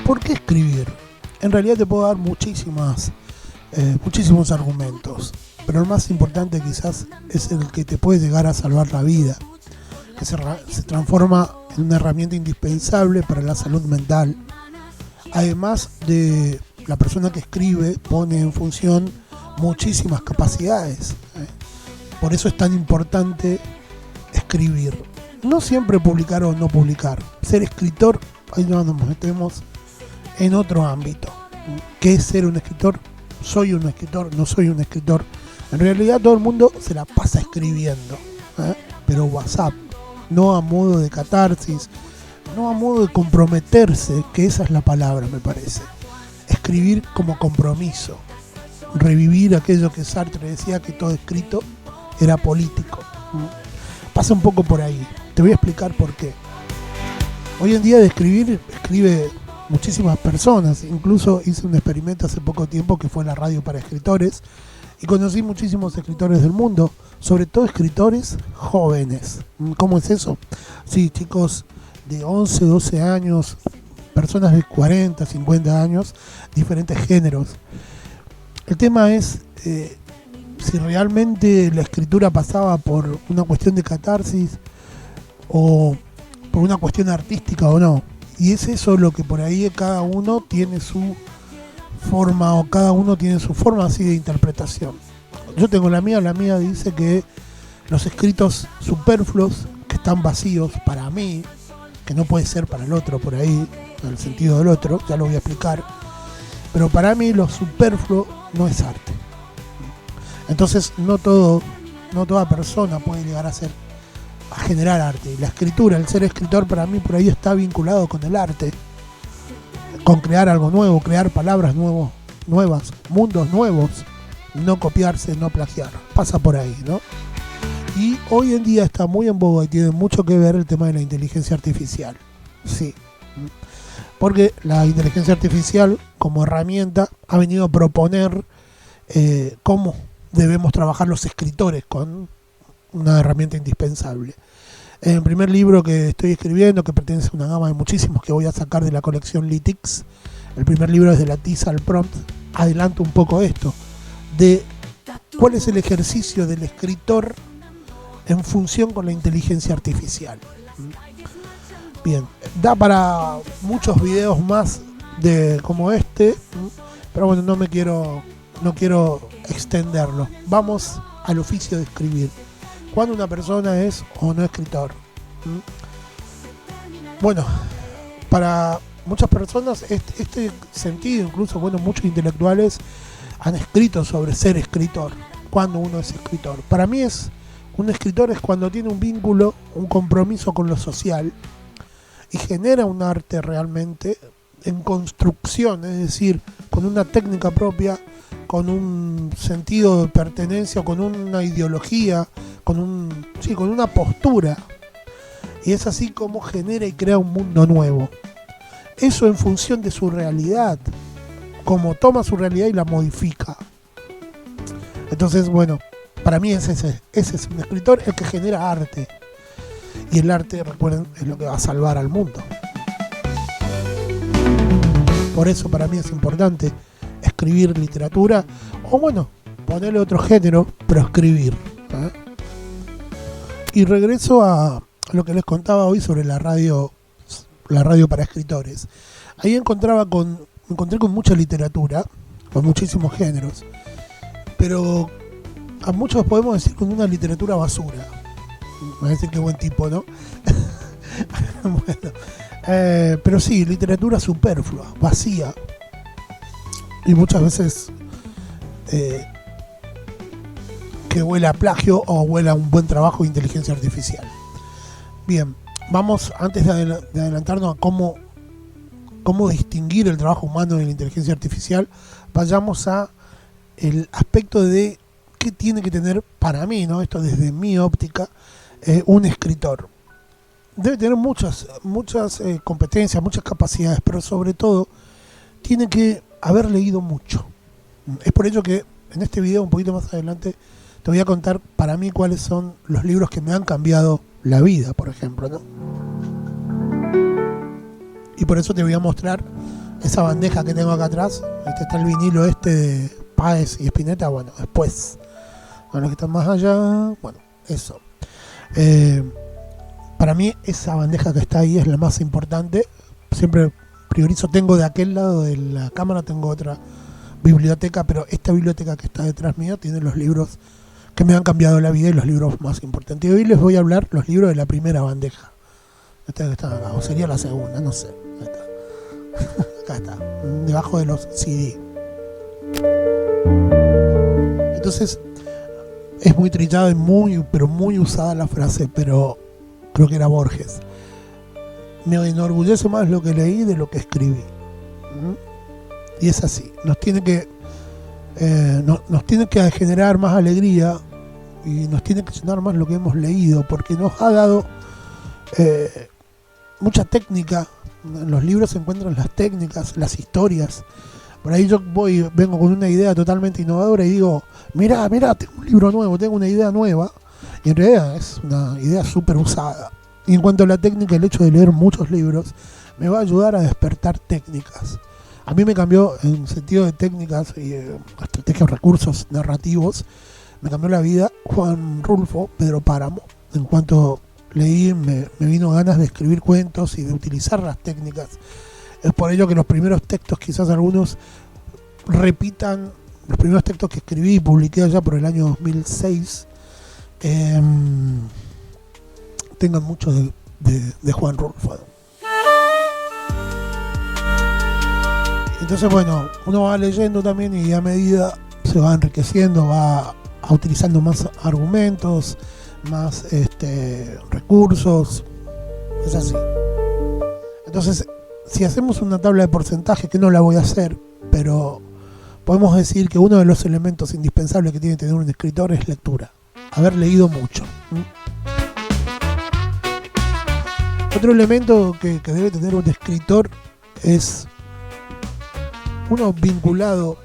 ¿por qué escribir? En realidad te puedo dar muchísimos argumentos, pero el más importante quizás es el que te puede llegar a salvar la vida, que se transforma en una herramienta indispensable para la salud mental. Además de la persona que escribe, pone en función muchísimas capacidades. Por eso es tan importante escribir. No siempre publicar o no publicar. Ser escritor, ahí nos metemos en otro ámbito. ¿Qué es ser un escritor? ¿Soy un escritor? ¿No soy un escritor? En realidad todo el mundo se la pasa escribiendo, pero WhatsApp, no a modo de catarsis, no a modo de comprometerse, que esa es la palabra, me parece. Escribir como compromiso, revivir aquello que Sartre decía, que todo escrito era político. Pasa un poco por ahí, te voy a explicar por qué. Hoy en día de escribir, escribe muchísimas personas. Incluso hice un experimento hace poco tiempo que fue la radio para escritores y conocí muchísimos escritores del mundo, sobre todo escritores jóvenes. ¿Cómo es eso? Sí, chicos de 11, 12 años, personas de 40, 50 años, diferentes géneros. El tema es si realmente la escritura pasaba por una cuestión de catarsis o por una cuestión artística o no. Y es eso lo que por ahí cada uno tiene su forma, o cada uno tiene su forma así de interpretación. Yo tengo la mía dice que los escritos superfluos, que están vacíos para mí, que no puede ser para el otro por ahí, en el sentido del otro, ya lo voy a explicar, pero para mí lo superfluo no es arte. Entonces no toda persona puede llegar a generar arte. Y la escritura, el ser escritor, para mí por ahí está vinculado con el arte, con crear algo nuevo, crear palabras nuevas, mundos nuevos, no copiarse, no plagiar. Pasa por ahí, ¿no? Y hoy en día está muy en boga y tiene mucho que ver el tema de la inteligencia artificial. Sí. Porque la inteligencia artificial como herramienta ha venido a proponer cómo debemos trabajar los escritores con una herramienta indispensable. En el primer libro que estoy escribiendo, que pertenece a una gama de muchísimos que voy a sacar de la colección Litix, el primer libro es de la tiza al prompt, adelanto un poco esto, de cuál es el ejercicio del escritor en función con la inteligencia artificial. Bien, da para muchos videos más como este, pero bueno, no quiero extenderlo. Vamos al oficio de escribir. ¿Cuándo una persona es o no escritor? Bueno, para muchas personas este sentido, incluso muchos intelectuales han escrito sobre ser escritor. ¿Cuándo uno es escritor? Para mí un escritor es cuando tiene un vínculo, un compromiso con lo social y genera un arte realmente en construcción, es decir, con una técnica propia, con un sentido de pertenencia, con una ideología, con una postura. Y es así como genera y crea un mundo nuevo. Eso en función de su realidad, como toma su realidad y la modifica. Entonces, bueno, para mí ese es un escritor, el que genera arte. Y el arte, recuerden, es lo que va a salvar al mundo. Por eso para mí es importante escribir literatura, o ponerle otro género, pero escribir. Y regreso a lo que les contaba hoy sobre la radio para escritores. Ahí me encontré con mucha literatura, con muchísimos géneros, pero a muchos podemos decir con una literatura basura. Me va a decir qué buen tipo, ¿no? Pero sí, literatura superflua, vacía, y muchas veces que huela a plagio o huela a un buen trabajo de inteligencia artificial. Bien, vamos, antes de adelantarnos a cómo distinguir el trabajo humano de la inteligencia artificial, vayamos a el aspecto de qué tiene que tener, para mí, ¿no? Esto desde mi óptica, un escritor. Debe tener muchas competencias, muchas capacidades, pero sobre todo tiene que haber leído mucho. Es por ello que en este video, un poquito más adelante, te voy a contar para mí cuáles son los libros que me han cambiado la vida, por ejemplo, ¿no? Y por eso te voy a mostrar esa bandeja que tengo acá atrás, este está el vinilo este de Páez y Spinetta, bueno, después, a los que están más allá, bueno, eso. Para mí esa bandeja que está ahí es la más importante. Siempre priorizo, tengo de aquel lado de la cámara, tengo otra biblioteca, pero esta biblioteca que está detrás mío tiene los libros que me han cambiado la vida y los libros más importantes. Y hoy les voy a hablar los libros de la primera bandeja. Esta que está acá, o sería la segunda, no sé. Ahí está. Acá está, debajo de los CD. Entonces, es muy trillada y pero muy usada la frase, pero creo que era Borges. Me enorgullece más lo que leí de lo que escribí. Y es así. Nos tiene que generar más alegría y nos tiene que llenar más lo que hemos leído, porque nos ha dado mucha técnica. En los libros se encuentran las técnicas, las historias. Por ahí yo vengo con una idea totalmente innovadora y digo, mirá, tengo un libro nuevo, tengo una idea nueva. Y en realidad es una idea súper usada. Y en cuanto a la técnica, el hecho de leer muchos libros me va a ayudar a despertar técnicas. A mí me cambió en sentido de técnicas y estrategias, recursos narrativos, me cambió la vida Juan Rulfo, Pedro Páramo. En cuanto leí, me vino ganas de escribir cuentos y de utilizar las técnicas. Es por ello que los primeros textos, quizás algunos repitan los primeros textos que escribí y publiqué allá por el año 2006, tengan mucho de Juan Rulfo. Entonces, bueno, uno va leyendo también y a medida se va enriqueciendo, va utilizando más argumentos, más recursos. Es así. Entonces, si hacemos una tabla de porcentaje, que no la voy a hacer, pero podemos decir que uno de los elementos indispensables que tiene que tener un escritor es lectura. Haber leído mucho. Otro elemento que debe tener un escritor es uno vinculado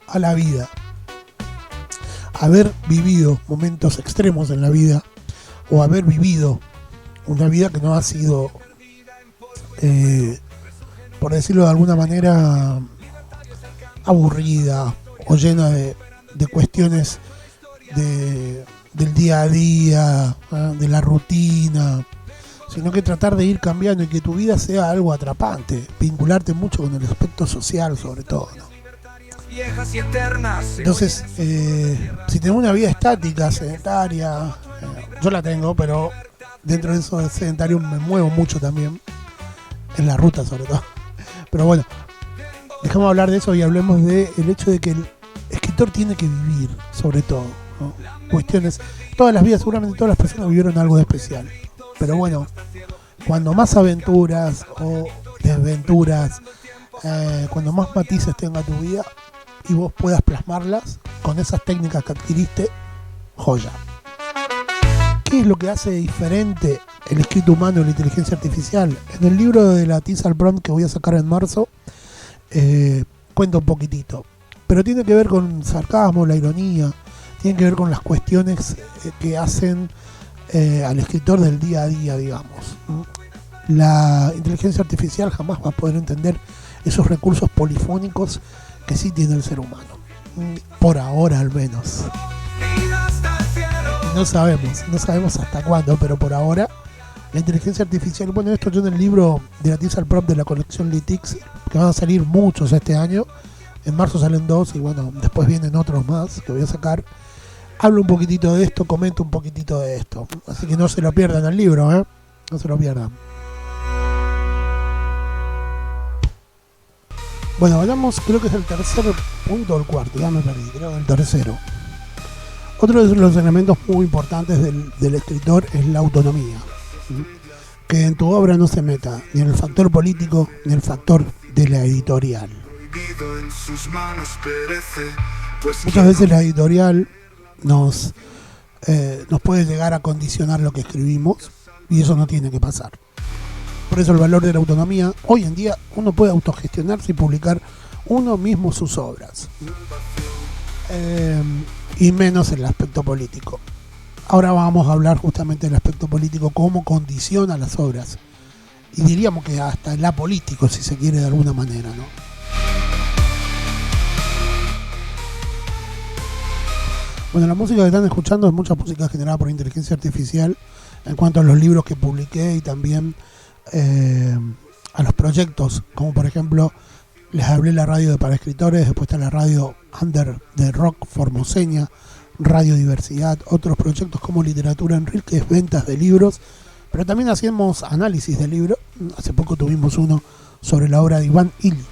a la vida. Haber vivido momentos extremos en la vida, o haber vivido una vida que no ha sido, por decirlo de alguna manera, aburrida o llena de cuestiones del día a día, de la rutina, sino que tratar de ir cambiando y que tu vida sea algo atrapante, vincularte mucho con el aspecto social sobre todo, ¿no? Entonces, si tengo una vida estática, sedentaria, yo la tengo, pero dentro de eso de sedentario me muevo mucho también, en la ruta sobre todo. Pero bueno, dejemos hablar de eso y hablemos del hecho de que el escritor tiene que vivir, sobre todo, ¿no? Cuestiones, todas las vidas, seguramente todas las personas vivieron algo de especial. Pero bueno, cuando más aventuras o desventuras, cuando más matices tenga tu vida y vos puedas plasmarlas con esas técnicas que adquiriste, joya. ¿Qué es lo que hace diferente el escrito humano y la inteligencia artificial? En el libro de la Tinsel Prompt que voy a sacar en marzo, cuento un poquitito. Pero tiene que ver con sarcasmo, la ironía, tiene que ver con las cuestiones que hacen al escritor del día a día, digamos. La inteligencia artificial jamás va a poder entender esos recursos polifónicos que sí tiene el ser humano, por ahora al menos. No sabemos hasta cuándo, pero por ahora la inteligencia artificial, bueno, esto yo en el libro de la Tinsel Prompt de la colección Litix, que van a salir muchos este año, en marzo salen 2 y bueno, después vienen otros más que voy a sacar. Hablo un poquitito de esto, comento un poquitito de esto. Así que no se lo pierdan el libro, no se lo pierdan. Bueno, hablamos, creo que es el tercer punto o el cuarto, ya me perdí, creo que el tercero. Otro de los elementos muy importantes del escritor es la autonomía. Que en tu obra no se meta ni en el factor político ni en el factor de la editorial. Muchas veces la editorial nos puede llegar a condicionar lo que escribimos y eso no tiene que pasar. Por eso el valor de la autonomía. Hoy en día uno puede autogestionarse y publicar uno mismo sus obras, y menos el aspecto político. Ahora vamos a hablar justamente del aspecto político, cómo condiciona las obras y diríamos que hasta el apolítico, si se quiere, de alguna manera, ¿no? Bueno, la música que están escuchando es mucha música generada por inteligencia artificial en cuanto a los libros que publiqué y también a los proyectos, como por ejemplo les hablé la radio de para escritores, después está la radio under de rock formoseña, Radio Diversidad, otros proyectos como Literatura en Reel, que es ventas de libros, pero también hacemos análisis de libros. Hace poco tuvimos uno sobre la obra de Iván Illich.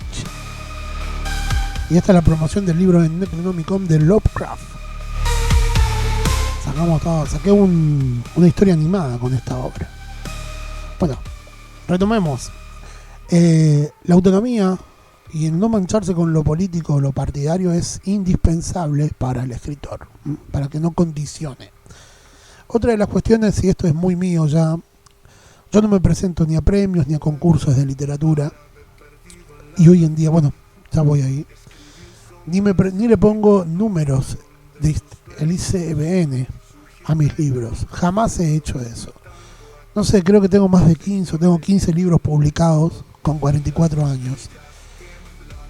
Y esta es la promoción del libro en Necronomicon de Lovecraft. Saqué una historia animada con esta obra. Bueno, retomemos. La autonomía y el no mancharse con lo político o lo partidario es indispensable para el escritor, para que no condicione. Otra de las cuestiones, y esto es muy mío ya, yo no me presento ni a premios ni a concursos de literatura, y hoy en día, bueno, ya voy ahí, ni le pongo números del ICBN a mis libros, jamás he hecho eso. No sé, creo que tengo más de 15, tengo 15 libros publicados con 44 años.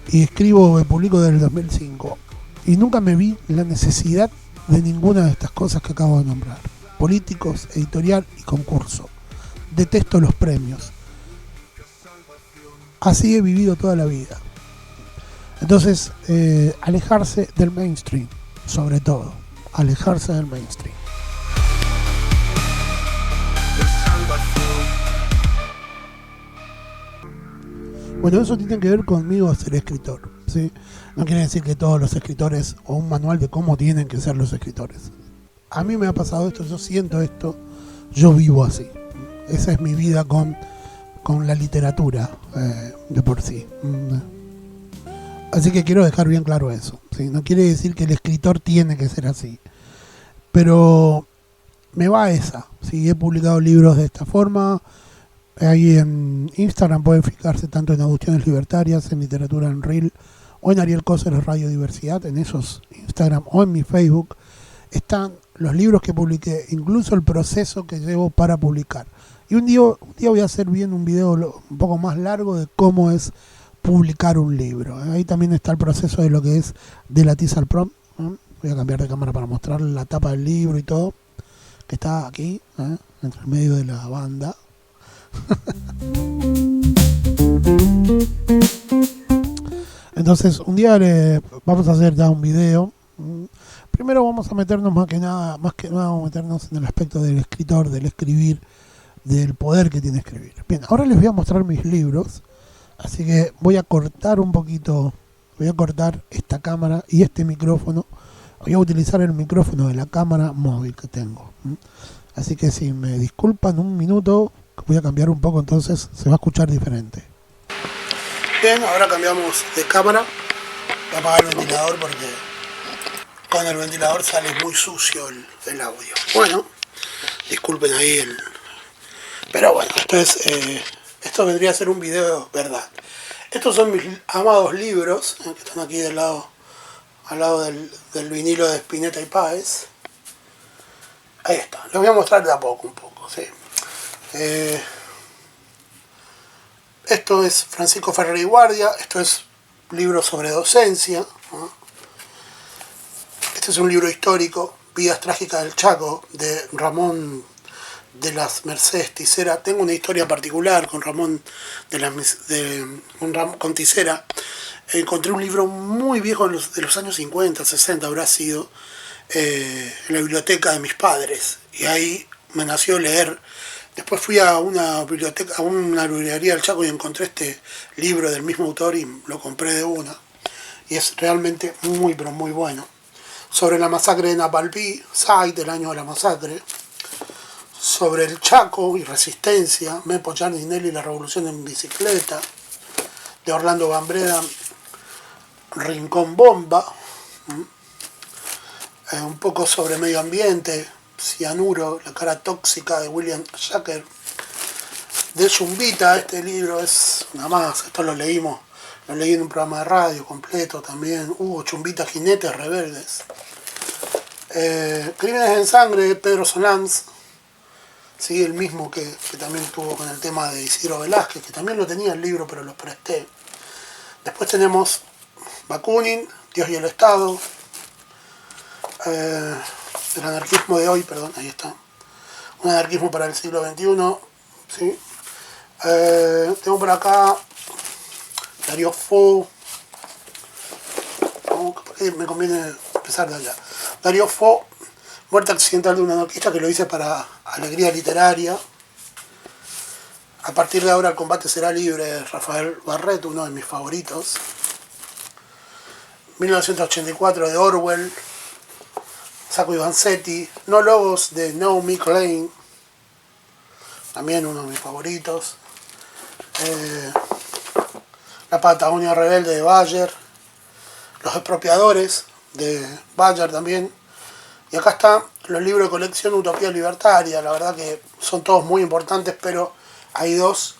Y publico desde el 2005. Y nunca me vi la necesidad de ninguna de estas cosas que acabo de nombrar. Políticos, editorial y concurso. Detesto los premios. Así he vivido toda la vida. Entonces, alejarse del mainstream, sobre todo. Alejarse del mainstream. Bueno, eso tiene que ver conmigo ser escritor, ¿sí? No quiere decir que todos los escritores o un manual de cómo tienen que ser los escritores. A mí me ha pasado esto, yo siento esto, yo vivo así. Esa es mi vida con la literatura de por sí. Así que quiero dejar bien claro eso, ¿sí? No quiere decir que el escritor tiene que ser así. Pero me va esa, ¿sí? He publicado libros de esta forma. Ahí en Instagram pueden fijarse tanto en Audiciones Libertarias, en Literatura en Reel o en Ariel Coser Radio Diversidad, en esos Instagram o en mi Facebook están los libros que publiqué, incluso el proceso que llevo para publicar. Y un día voy a hacer bien un video un poco más largo de cómo es publicar un libro. Ahí también está el proceso de lo que es de la tiza al prom. Voy a cambiar de cámara para mostrar la tapa del libro y todo, que está aquí, entre el medio de la banda. Entonces un día vamos a hacer ya un video. Primero vamos a meternos más que nada vamos a meternos en el aspecto del escritor, del escribir, del poder que tiene escribir. Bien, ahora les voy a mostrar mis libros, así que voy a cortar un poquito, voy a cortar esta cámara y este micrófono. Voy a utilizar el micrófono de la cámara móvil que tengo. Así que si me disculpan un minuto, voy a cambiar un poco, entonces se va a escuchar diferente. Bien, ahora cambiamos de cámara. Voy a apagar el ventilador porque con el ventilador sale muy sucio el audio. Bueno, disculpen ahí pero bueno, esto vendría a ser un video, ¿verdad? Estos son mis amados libros, que están aquí al lado del vinilo de Spinetta y Páez. Ahí está, les voy a mostrar de a poco un poco, ¿sí? Esto es Francisco Ferrer y Guardia, esto es libro sobre docencia, ¿no? Este es un libro histórico, Vidas Trágicas del Chaco, de Ramón de las Mercedes Tisera. Tengo una historia particular con Ramón con Tisera. Encontré un libro muy viejo de los años 50, 60 habrá sido, en la biblioteca de mis padres, y ahí me nació leer. Después fui a una librería del Chaco y encontré este libro del mismo autor y lo compré de una. Y es realmente muy, pero muy bueno. Sobre la masacre de Napalpí, Site, el año de la masacre. Sobre el Chaco y resistencia, Mepo Giardinelli y la revolución en bicicleta. De Orlando Gambreda, Rincón Bomba. Un poco sobre medio ambiente, Cianuro, la cara tóxica de William Shacker. De Zumbita, este libro es una más, esto lo leí en un programa de radio completo también. Hugo Chumbita, Jinetes Rebeldes. Crímenes en Sangre de Pedro Solans. ¿sí? El mismo que también tuvo con el tema de Isidro Velázquez, que también lo tenía el libro, pero lo presté. Después tenemos Bakunin, Dios y el Estado, el anarquismo de hoy, perdón, ahí está. Un anarquismo para el siglo XXI, ¿sí? Tengo por acá Dario Fo. Me conviene empezar de allá. Dario Fo, Muerte accidental de un anarquista, que lo hice para Alegría Literaria. A partir de ahora el combate será libre, Rafael Barret, uno de mis favoritos. 1984 de Orwell, Sacco y Vanzetti. No Logos de Naomi Klein, también uno de mis favoritos. La Patagonia Rebelde de Bayer. Los Expropiadores de Bayer también. Y acá están los libros de colección Utopía Libertaria. La verdad que son todos muy importantes, pero hay dos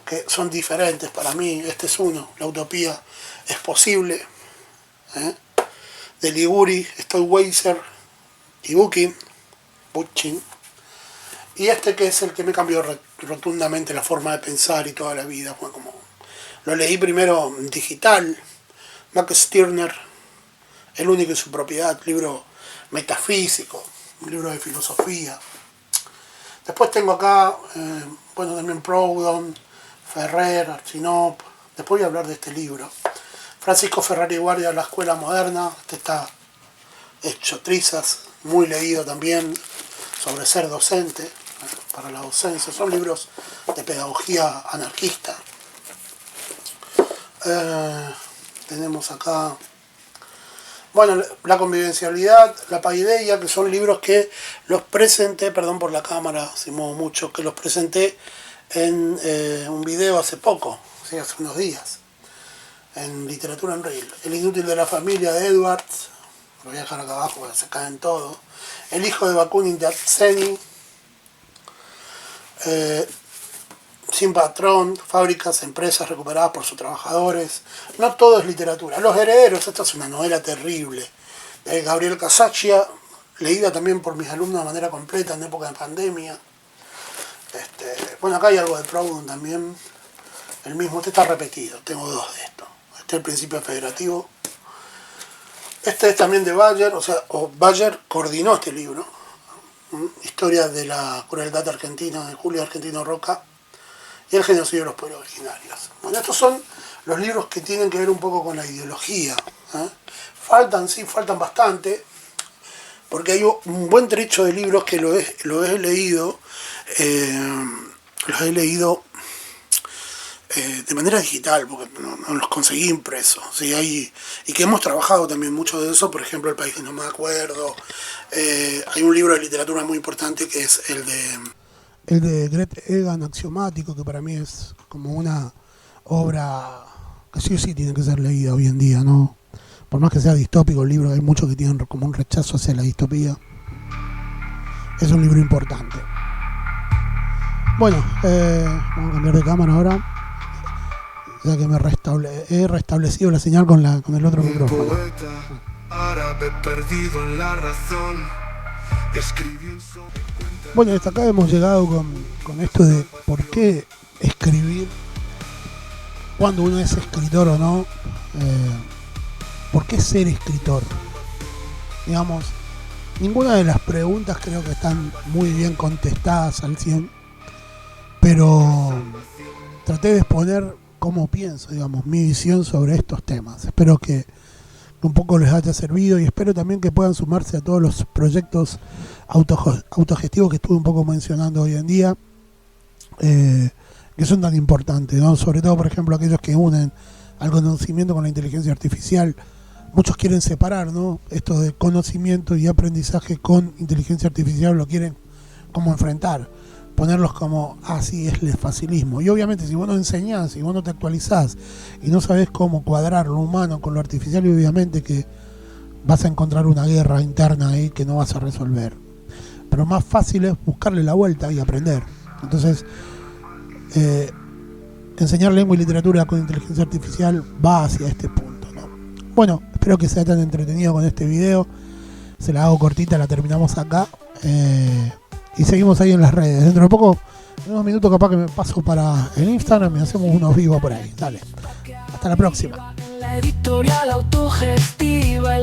que son diferentes para mí. Este es uno, La Utopía es posible, de Liguri, Stollweiser y Buchin. Y este, que es el que me cambió rotundamente la forma de pensar y toda la vida. Fue como, lo leí primero en digital, Max Stirner, El único y su propiedad, libro metafísico, un libro de filosofía. Después tengo acá, también Proudhon, Ferrer, Archinop. Después voy a hablar de este libro. Francisco Ferrari Guardia, La Escuela Moderna. Este está hecho trizas, muy leído también, sobre ser docente, para la docencia. Son libros de pedagogía anarquista. Tenemos acá, La convivencialidad, La paideia, que son libros que los presenté, perdón por la cámara, si muevo mucho, que los presenté en un video hace poco, ¿sí? Hace unos días, en Literatura en Reel. El inútil de la familia de Edwards, lo voy a dejar acá abajo porque se caen todo. El hijo de Bakunin de Atseni. Sin patrón, fábricas, empresas recuperadas por sus trabajadores. No todo es literatura. Los herederos, esta es una novela terrible, de Gabriel Casaccia, leída también por mis alumnos de manera completa en época de pandemia. Acá hay algo de Proudhon también, el mismo. Este está repetido, tengo dos de estos. Este es El Principio Federativo. Este es también de Bayer, Bayer coordinó este libro, Historia de la crueldad argentina, de Julio Argentino Roca, y El genocidio de los pueblos originarios. Estos son los libros que tienen que ver un poco con la ideología. Faltan bastante, porque hay un buen trecho de libros que los he leído de manera digital, porque no los conseguí impresos, ¿sí? Y que hemos trabajado también mucho de eso. Por ejemplo, El país que no me acuerdo. Hay un libro de literatura muy importante que es el de Gret Egan, Axiomático, que para mí es como una obra que sí o sí tiene que ser leída hoy en día, ¿no? Por más que sea distópico el libro, hay muchos que tienen como un rechazo hacia la distopía. Es un libro importante. Vamos a cambiar de cámara ahora, ya que he restablecido la señal con el otro micrófono. Árabe perdido en la razón. Hasta acá hemos llegado con esto de por qué escribir, cuando uno es escritor o no, por qué ser escritor. Digamos, ninguna de las preguntas creo que están muy bien contestadas al 100, pero traté de exponer cómo pienso, digamos, mi visión sobre estos temas. Espero que un poco les haya servido, y espero también que puedan sumarse a todos los proyectos autogestivos que estuve un poco mencionando hoy en día, que son tan importantes, ¿no? Sobre todo, por ejemplo, aquellos que unen al conocimiento con la inteligencia artificial. Muchos quieren separar, ¿no?, esto de conocimiento y aprendizaje con inteligencia artificial, lo quieren como enfrentar, ponerlos como, así es el facilismo. Y obviamente si vos no enseñás, si vos no te actualizás y no sabés cómo cuadrar lo humano con lo artificial, obviamente que vas a encontrar una guerra interna ahí que no vas a resolver. Pero más fácil es buscarle la vuelta y aprender. Entonces, enseñar lengua y literatura con inteligencia artificial va hacia este punto, ¿no? Espero que se hayan entretenido con este video. Se la hago cortita, la terminamos acá. y seguimos ahí en las redes. Dentro de poco, en unos minutos capaz que me paso para el Instagram y hacemos unos vivos por ahí. Dale, hasta la próxima. La editorial autogestiva,